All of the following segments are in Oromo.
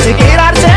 Sikiraarse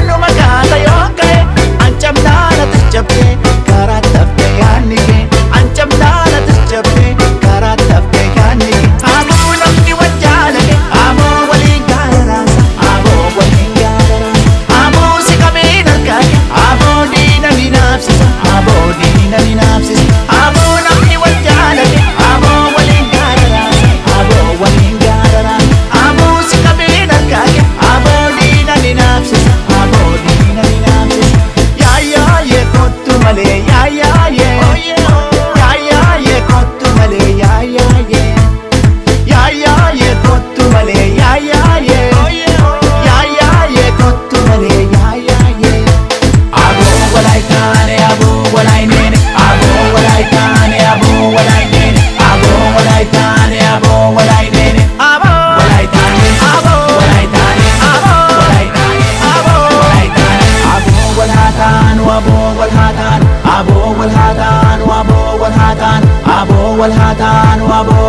numa kaata yookae ancamnaana tisjabde karaa tafte yaannike ancamnaana tisjabde karaa tafte yaannike aboo namni wajjaalake aboo waliin gaararaasa aboo waliin gaararaasa aboo si qabeen harkaake aboo diina ni naafsisa aboo diina ni naafsisa aboo namni wajjaalake aboo waliin gaararaasa aboo waliin gaararaasa aboo si qabeen harkaake aboo diina ni naafsisa aboo diina ni naafsisa yaa yee kottu malee yaa yee kottu malee yaa yee kottu malee yaa yee kottu malee yaa aboo walaayitaane aboo walaayineene aboo walaayitaane aboo walaayineene aboo walaayitaane aboo walaayineene aboo walaayitaane aboo walaayitaane aboo walaayitaane aboo walaayitaane aboo walhaataanu aboo walhaataanu aboo walhaataanu aboo walhaataanu aboo walhaataanu aboo